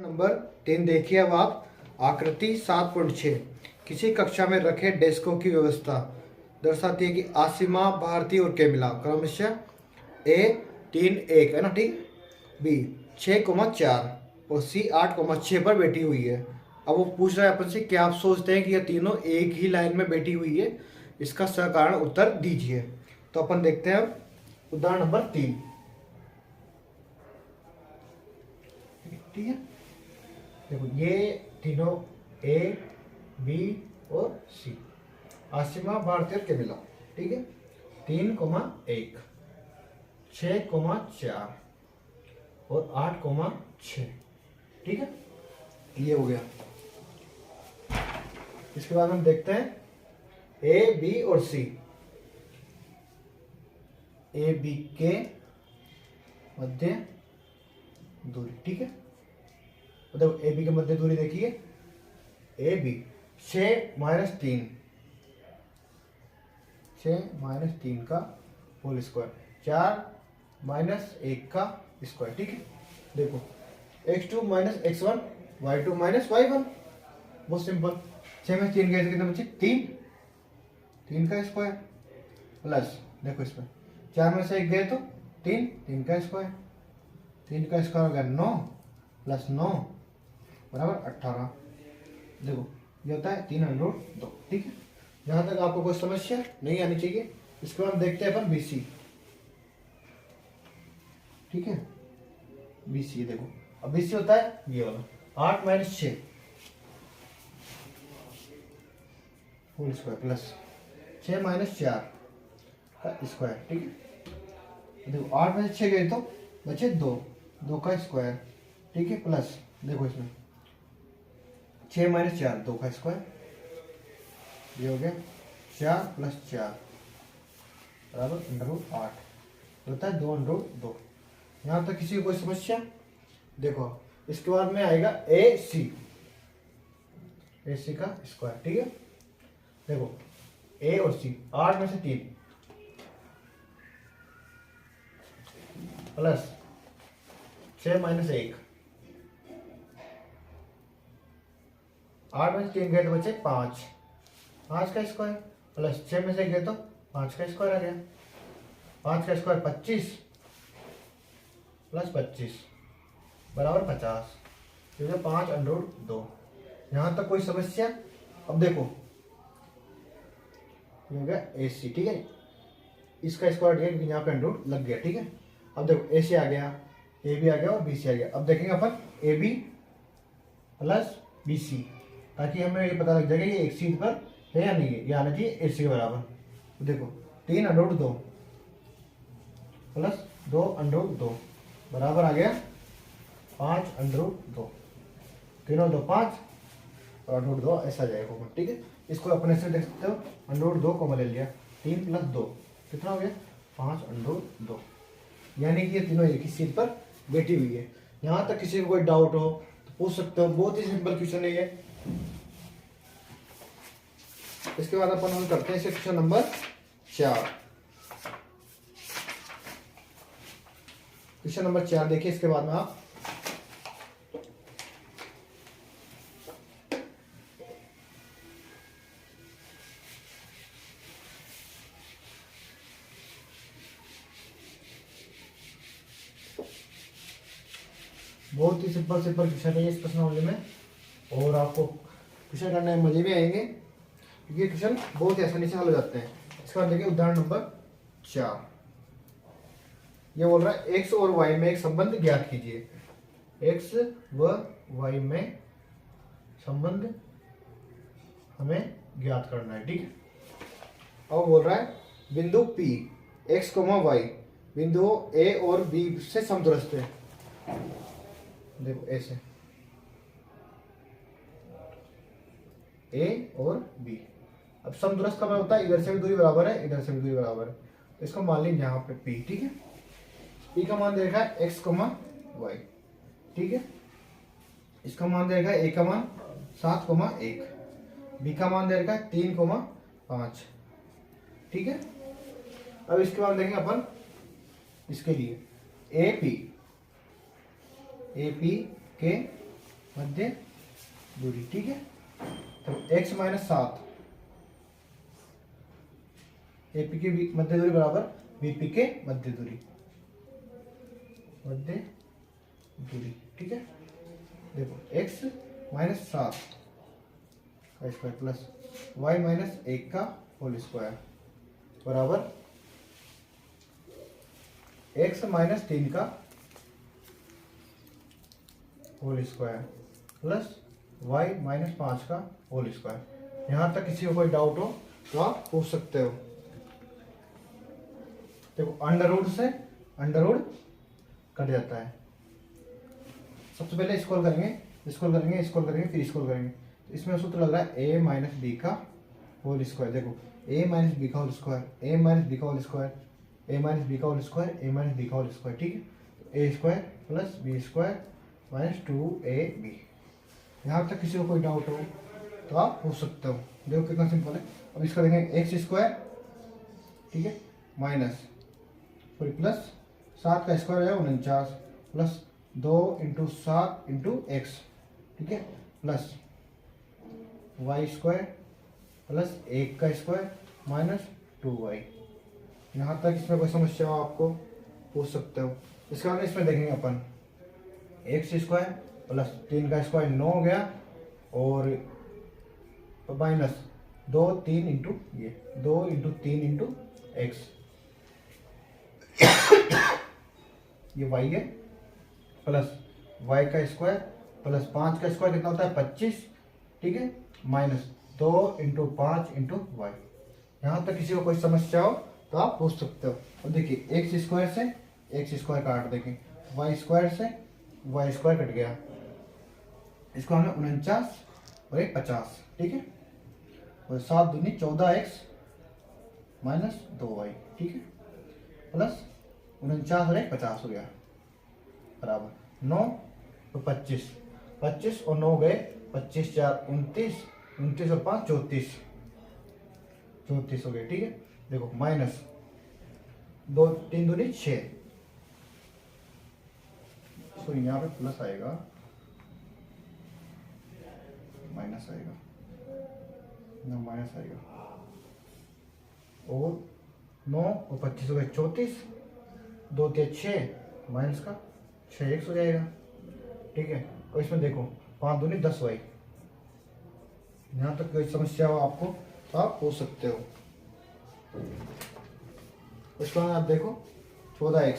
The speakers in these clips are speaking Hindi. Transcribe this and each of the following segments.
नंबर 3 देखिए अब आप। आकृति 7.6 किसी कक्षा में रखे डेस्कों की व्यवस्था दर्शाती है कि आसिमा, भारती और कैमिला क्रमशः ए 3-1 है ना, ठीक, बी 6,4 और सी 8,6 पर बैठी हुई है। अब वो पूछ रहा है अपन से क्या आप सोचते हैं कि यह तीनों एक ही लाइन में बैठी हुई है, इसका सकारण उत्तर दीजिए। तो अपन देखते हैं अब उदाहरण नंबर 3, ठीक है। देखो ये तीनों ए, बी और सी, आसिमा, भारती और कैमिला, ठीक है। 3,1, 6,4 और 8,6, ठीक है, ये हो गया। इसके बाद हम देखते हैं ए, बी और सी। ए बी के मध्य दूरी, ठीक है। मतलब ए बी के मध्य दूरी देखिए, ए बी 6-3, 6-3 का होल स्क्वायर, 4-1 का स्क्वायर, ठीक है। देखो x2 - x1, y2 - y1, बहुत सिंपल। 6 में 3 गए तो कितने बचे? 3, 3 का स्क्वायर प्लस, देखो इसमें 4 में से 1 गए तो 3, 3 का स्क्वायर, 3 का स्क्वायर हो गया 9 प्लस 9 बराबर 18। देखो ये होता है 3√2, ठीक है। यहाँ तक आपको कोई समस्या नहीं आनी चाहिए। इसके बाद देखते हैं अपन BC, ठीक है। BC देखो, अब BC होता है ये वाला 8 - 6 होल स्क्वायर प्लस 6 - 4 का स्क्वायर, ठीक है। देखो 8 में से 6 गए तो बचे 2, 2 का स्क्वायर, ठीक है, प्लस देखो इसमें 6 - 4 2 का स्क्वायर, ये हो गया 4 + 4 बराबर √8, होता है 2√2। यहाँ तक किसी को कोई समस्या? देखो इसके बाद में आएगा AC, AC का स्क्वायर, ठीक है। देखो A और C 8 में से 3 प्लस 6 - 1, 8 में से 3 गए तो बचे 5, 5 का स्क्वायर प्लस 6 में से गए तो 5 का स्क्वायर आ गया, 5 का स्क्वायर 25 प्लस 25 बराबर 50, क्योंकि 5√2। यहाँ तक कोई समस्या? अब देखो ये हो गया AC, ठीक है। इसका स्क्वायर दिया क्योंकि यहाँ पे अंडर लग गया, ठीक है। अब देखो AC आ गया, AB आ गया और BC आ गया। अब देखेंगे अपन AB प्लस BC, ताकि हमें ये पता लग जाएगा ये एक सीध पर है या नहीं है, ये आना चाहिए AC के बराबर। तो देखो 3√2 प्लस 2√2 बराबर आ गया 5√2, 3 2 5 और √2 ऐसा जाएगा, ठीक है। इसको अपने से देख सकते हो, √2 को ले लिया, 3 + 2 कितना हो गया 5√2, यानी कि ये तीनों एक ही सीट पर बैठी हुई है। यहाँ तक किसी को कोई डाउट हो तो पूछ सकते हो, बहुत ही सिंपल क्वेश्चन है ये। इसके बाद अपन हम करते हैं इसे क्वेश्चन नंबर 4। क्वेश्चन नंबर 4 देखिए। इसके बाद में आप बहुत ही सिंपल क्वेश्चन है इस प्रश्नावली में, और आपको क्वेश्चन करने में मजे भी आएंगे क्योंकि क्वेश्चन बहुत ही आसानी से हल हो जाते हैं। इसके बाद देखिए उदाहरण नंबर 4। ये बोल रहा है x और y में एक संबंध ज्ञात कीजिए। x व y में संबंध हमें ज्ञात करना है, ठीक है। अब बोल रहा है बिंदु P x, y बिंदुओं A और B से समदूरस्थ है। देखो ऐसे A और B, अब समदूरस्थ का मतलब होता है इधर से भी दूरी बराबर है, इधर से भी दूरी बराबर है, तो इसको मान लीजिए यहाँ पे P, ठीक है। P का मान देगा x, y, ठीक है। इसका मान देगा A का मान 7,1, B का मान देगा 3,5, ठीक है। अब इसके बाद देखेंगे अपन इसके लिए AP के मध्य दूरी, ठीक है। तो x माइनस 7 AP के मध्य दूरी बराबर BP के मध्य दूरी, मध्य दूरी, ठीक है। देखो x माइनस 7 का स्क्वायर प्लस y माइनस 1 का होल स्क्वायर बराबर x माइनस 3 का whole square plus y minus 5 का होल स्क्वायर। यहाँ तक किसी को कोई डाउट हो तो आप पूछ सकते हो। देखो अंडर रूट से अंडर रूट कट जाता है। सबसे पहले स्क्रॉल करेंगे, स्क्रॉल करेंगे, स्क्रॉल करेंगे, फिर स्क्रॉल करेंगे। तो इसमें सूत्र लग रहा है a माइनस बी का होल स्क्वायर। देखो a माइनस बी का whole square, a minus B का whole square, a minus B का whole square, a minus B का होल स्क्वायर, ठीक है। a square plus B square minus 2ab। यहाँ तक किसी को कोई डाउट हो तो आप पूछ सकते हो। देखो कितना सिंपल है। अब इसका देखेंगे एक्स स्क्वायर, ठीक है, माइनस फिर प्लस 7 का स्क्वायर है 49 प्लस 2 इंटू 7 इंटू एक्स, ठीक है, प्लस वाई स्क्वायर प्लस 1 का स्क्वायर माइनस 2y। यहाँ तक इसमें कोई समस्या हो आपको पूछ सकते हो। इसके बाद इसमें देखेंगे अपन एक्स स्क्वायर प्लस 3 का स्क्वायर 9 हो गया और माइनस 2 3 इंटू ये 2 इंटू 3 इंटू एक्स, ये y है, प्लस y का स्क्वायर प्लस 5 का स्क्वायर कितना होता है 25, ठीक है, माइनस 2 इंटू 5 इंटू वाई। यहाँ तक किसी को कोई समस्या हो तो आप पूछ सकते हो। और देखिए एक्स स्क्वायर से एक्स स्क्वायर काट देंगे, वाई स्क्वायर से वाई स्क्वायर कट गया, इसको हमने 49 और एक 50, ठीक है, और 7 दूनी 14x माइनस 2y, ठीक है, प्लस 49 और एक 50 हो गया बराबर 9 और 25, 25 और 9 गए 25 4 29, 29 और 5 34, 34 हो गए, ठीक है। देखो माइनस 2 3 दूनी 6, तो यहाँ पे प्लस आएगा माइनस आएगा, यहाँ माइनस आएगा, और 9 और 25 हो गए 34, 2 3 6 माइनस का 6x हो जाएगा, ठीक है। और इसमें देखो 5 दूनी 10y। यहाँ तक कोई समस्या हो आपको तो आप पूछ सकते हो। उसके बाद आप देखो 14x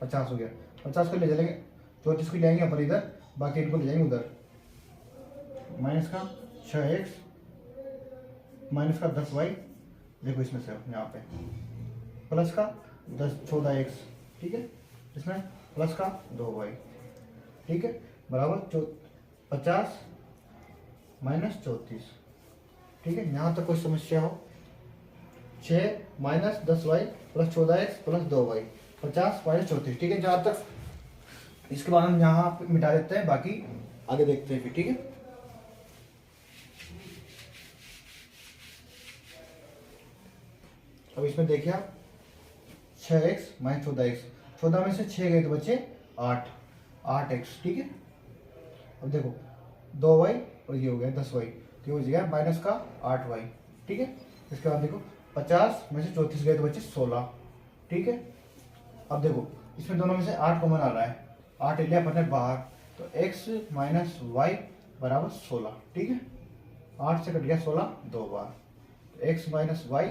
50 हो गया, 50 को ले चलेंगे 34 को ले जाएंगे अपन इधर, बाकी इनको ले जाएंगे उधर, माइनस का 6x माइनस का 10y, देखो इसमें से यहाँ पे प्लस का 14x, ठीक है, इसमें प्लस का 2y, ठीक है, बराबर 50 माइनस 34, ठीक है। यहाँ तक कोई समस्या हो 6 minus 10y plus 14x plus 2y 50 minus 34, ठीक है। जहाँ तक इसके बाद हम यहाँ पे मिटा देते हैं, बाकी आगे देखते हैं फिर, ठीक है। अब इसमें देखिए आप 6x माइनस 14x, 14 में से 6 गए तो बचे 8x, ठीक है। अब देखो 2y और ये हो गया 10y, तो हो गया माइनस का 8y, ठीक है। इसके बाद देखो 50 में से 34 गए तो बचे 16, ठीक है। अब देखो इसमें दोनों में से 8 कॉमन आ रहा है, 8 लिया अपन ने बाहर, तो x माइनस वाई बराबर 16, ठीक है। 8 से कट गया 16 2 बार, तो x माइनस वाई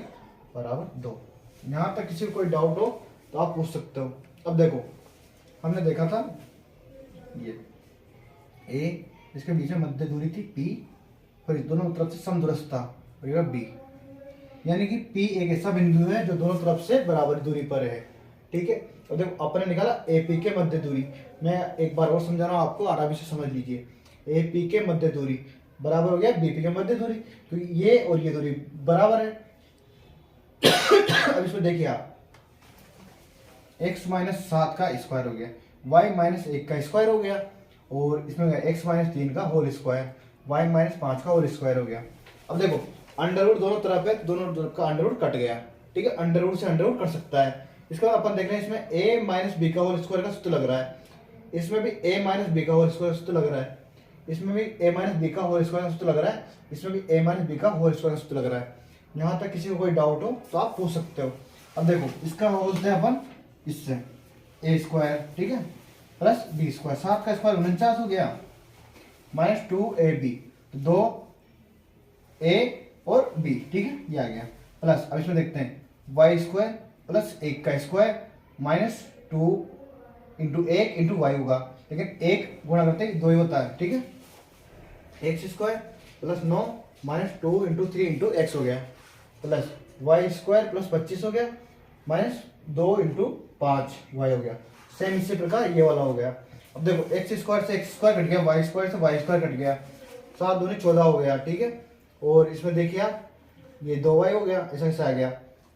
बराबर 2। यहाँ तक किसी को कोई डाउट हो तो आप पूछ सकते हो। अब देखो हमने देखा था ये a, इसके बीच में मध्य दूरी थी p, फिर दोनों तरफ से समदूरस्थ था और ये b, यानी कि p एक ऐसा बिंदु है जो दोनों तरफ से बराबर दूरी पर है, ठीक है। और देखो अपने निकाला AP के मध्य दूरी, मैं एक बार और समझा रहा हूँ आपको, आराम से समझ लीजिए। AP के मध्य दूरी बराबर हो गया BP के मध्य दूरी, तो ये और ये दूरी बराबर है। अब इसमें देखिए आप x माइनस 7 का स्क्वायर हो गया, y माइनस 1 का स्क्वायर हो गया, और इसमें हो गया x माइनस 3 का होल स्क्वायर, y माइनस 5 का होल स्क्वायर हो गया। अब देखो अंडर रूट दोनों तरफ है, दोनों तरफ का अंडर रूट कट गया, ठीक है। अंडर रूट से अंडर रूट कट सकता है। इसका अपन देख रहे हैं इसमें a माइनस बी का होल स्क्वायर का सूत्र लग रहा है, इसमें भी a माइनस बी का होल स्क्वायर सूत्र लग रहा है, इसमें भी a माइनस बी का होल स्क्वायर सूत्र लग रहा है, इसमें भी a माइनस बी का होल स्क्वायर सूत्र लग रहा है। यहाँ तक किसी को कोई डाउट हो तो आप पूछ सकते हो। अब देखो इसका बोलते हैं अपन इससे a स्क्वायर, ठीक है, प्लस बी स्क्वायर, 7 का स्क्वायर 49 हो गया, माइनस 2ab, तो 2a और b, ठीक है, ये आ गया। प्लस अब इसमें देखते हैं वाई स्क्वायर प्लस 1 का square minus 2 into 1 into Y होगा, लेकिन 1 गुणा करते ही 2 ही होता है, ठीक है। X square plus 9 minus 2 into 3 into x हो गया, प्लस वाई स्क्वायर प्लस 25 हो गया माइनस 2 इंटू 5 वाई हो गया। सेम इसी प्रकार ये वाला हो गया। अब देखो एक्स स्क्वायर से एक्स स्क्वायर कट गया, वाई स्क्वायर से वाई स्क्वायर कट गया, 7 दूनी 14 हो गया, ठीक है। और इसमें देखिए आप ये 2y हो गया, ऐसा कैसे आ गया,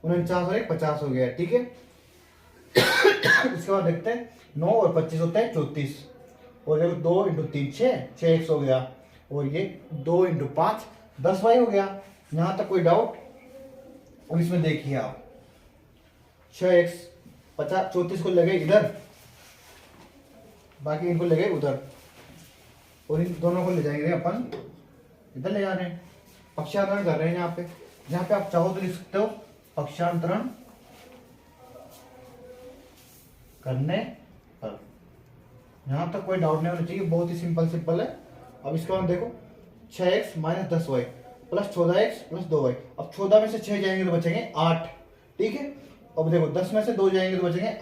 49 और 1 50 हो गया, ठीक है। इसके बाद देखते हैं 9 और 25 होता है 34, और देखो 2 इंटू 3 6 एक्स हो गया, और ये 2 इंटू 5 10y हो गया। यहाँ तक कोई डाउट? अब इसमें देखिए आप 6x 50 34 को लगे इधर, बाकी इनको ले गए उधर, और इन दोनों को ले जाएंगे अपन इधर ले जा रहे हैं, पक्षांतरण कर रहे हैं यहाँ पे। जहाँ पे आप चाहो तो लिख सकते हो पक्षांतरण करने पर। यहाँ तक कोई डाउट नहीं होना चाहिए, बहुत ही सिंपल है। अब इसके बाद देखो 6x minus 10y plus 14x plus 2y। अब 14 में से 6 जाएंगे तो बचेंगे 8, ठीक है। अब देखो 10 में से 2 जाएंगे तो बचेंगे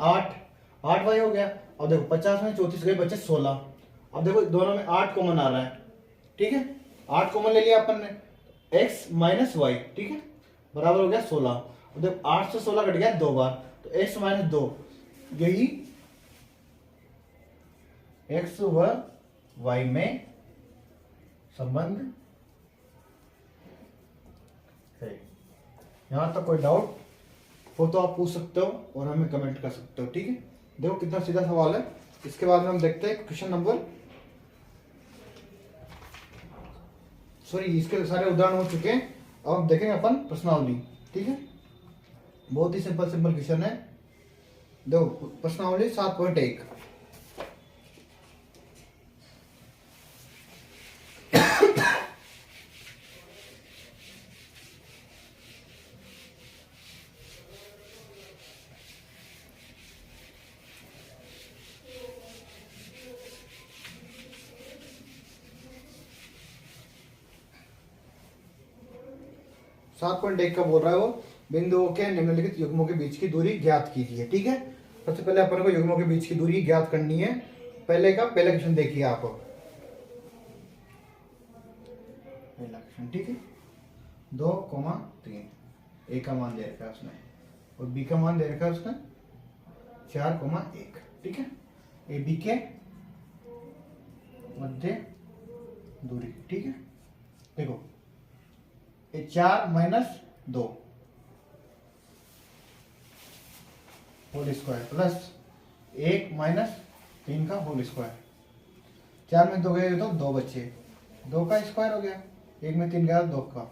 8y हो गया। अब देखो 50 में 34 गए, बचे 16। अब देखो दोनों में 8 कॉमन आ रहा है, ठीक है, 8 कॉमन ले लिया अपन ने, x माइनस वाई, ठीक है, बराबर हो गया 16। अब देखो 8 से 16 कट गया 2 बार, तो x माइनस 2, यही x व y में संबंध है। यहां तक कोई डाउट हो तो आप पूछ सकते हो और हमें कमेंट कर सकते हो, ठीक है। देखो कितना सीधा सवाल है। इसके बाद में हम देखते हैं क्वेश्चन नंबर, सॉरी इसके सारे उदाहरण हो चुके हैं। अब हम देखेंगे अपन प्रश्नावली, ठीक है। बहुत ही सिंपल क्वेश्चन है। देखो प्रश्नावली 7.1, का बोल रहा है वो, बिंदुओं के निम्नलिखित युग्मों के बीच की दूरी ज्ञात कीजिए, ठीक है। सबसे पहले अपन को युग्मों के बीच की दूरी ज्ञात करनी है। पहला क्वेश्चन देखिए आप, पहला क्वेश्चन, ठीक है, 2,3, ए का मान दे रखा है उसने और बी का मान दे रखा है उसने 4,1, ठीक है। ए बी के मध्य दूरी, ठीक है। देखो 4 minus 2 whole square plus 1 minus 3 का होल स्क्वायर, 4 में 2 गए तो 2 बचे, 2 का स्क्वायर हो गया, 1 में 3 गया 2 का,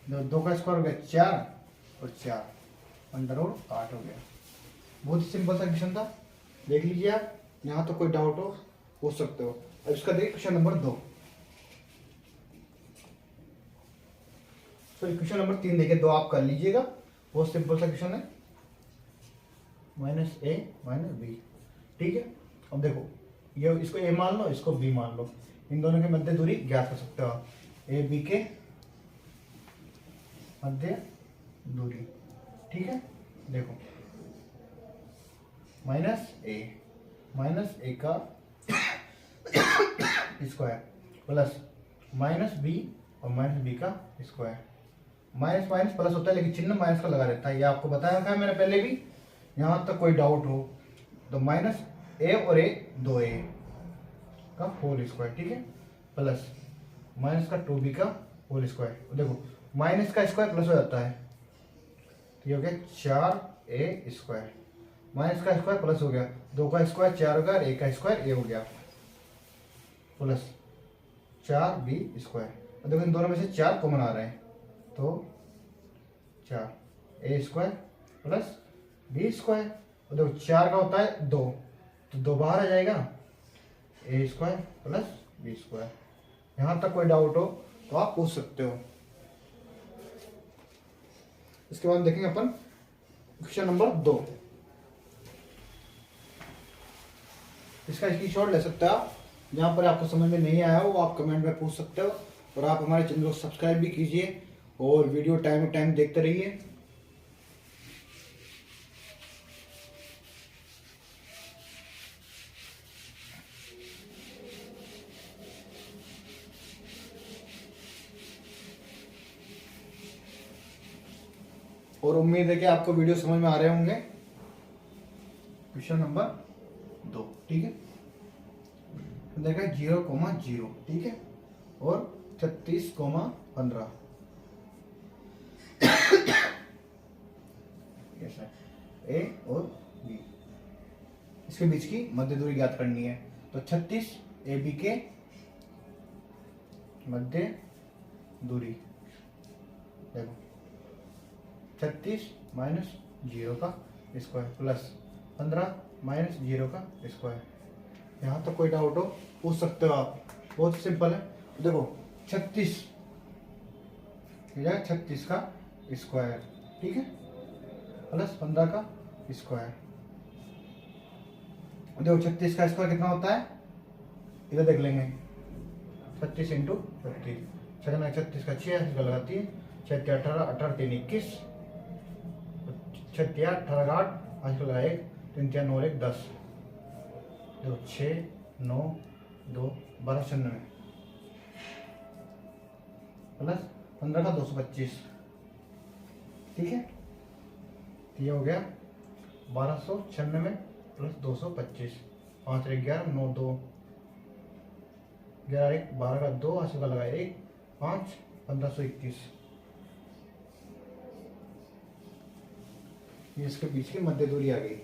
2 का स्क्वायर हो गया 4 और 4 अंडर रूट 8 हो गया। बहुत ही सिंपल सा क्वेश्चन था, देख लीजिए आप। यहाँ तो कोई डाउट हो पूछ सकते हो। अब इसका देखिए क्वेश्चन नंबर 2, क्वेश्चन नंबर 3 देखिए, 2 आप कर लीजिएगा, बहुत सिंपल सा क्वेश्चन है, माइनस ए माइनस बी, ठीक है। अब देखो ये इसको ए मान लो, इसको बी मान लो, इन दोनों के मध्य दूरी ज्ञात कर सकते हो, ए बी के मध्य दूरी, ठीक है। देखो माइनस ए का स्क्वायर प्लस माइनस बी और माइनस बी का स्क्वायर, माइनस माइनस प्लस होता है लेकिन चिन्ह माइनस का लगा रहता है, ये आपको बताया था मैंने पहले भी। यहाँ तक कोई डाउट हो तो माइनस ए और ए 2a का होल स्क्वायर, ठीक है, प्लस माइनस का 2b का होल स्क्वायर। देखो माइनस का स्क्वायर प्लस हो जाता है, तो ये हो गया 4a स्क्वायर, माइनस का स्क्वायर प्लस हो गया, 2 का स्क्वायर 4 हो गया, a का स्क्वायर a हो गया, प्लस 4b स्क्वायर। देखो इन दोनों में से 4 कॉमन आ रहे हैं, तो 4 a square plus b square, और देखो 4 का होता है 2, तो 2 बाहर आ जाएगा, ए स्क्वायर प्लस बी स्क्वायर। यहाँ तक कोई डाउट हो तो आप पूछ सकते हो। इसके बाद देखेंगे अपन क्वेश्चन नंबर 2। इसका स्क्रीनशॉट ले सकते हो आप। जहाँ पर आपको समझ में नहीं आया हो वो आप कमेंट में पूछ सकते हो। और आप हमारे चैनल को सब्सक्राइब भी कीजिए और वीडियो टाइम टू टाइम देखते रहिए। और उम्मीद है कि आपको वीडियो समझ में आ रहे होंगे। क्वेश्चन नंबर 2, ठीक है। देखा 0,0, ठीक है, और 36,15 ए और बी, इसके बीच की मध्य दूरी ज्ञात करनी है। तो 36 ए बी के मध्य दूरी, देखो 36 माइनस 0 का स्क्वायर प्लस 15 माइनस 0 का स्क्वायर। यहाँ तो कोई डाउट हो पूछ सकते हो आप, बहुत सिंपल है। देखो 36 का स्क्वायर, ठीक है, प्लस 15 का स्क्वायर। देखो 36 का स्क्वायर कितना होता है, इधर देख लेंगे। 36 इंटू 36, 36 का 6 लगाती है, 6 18 18 3 21, 6 18 8 5 लगा 1 3 3 9 1 10, देखो 6 9 2 12 96 प्लस 15 का 225, ठीक है। ये हो गया 1296 प्लस 225, 5 11 9 2 11 1 12 का 2 80 का लगा 1 5 1521। ये इसके बीच की मध्य दूरी आ गई।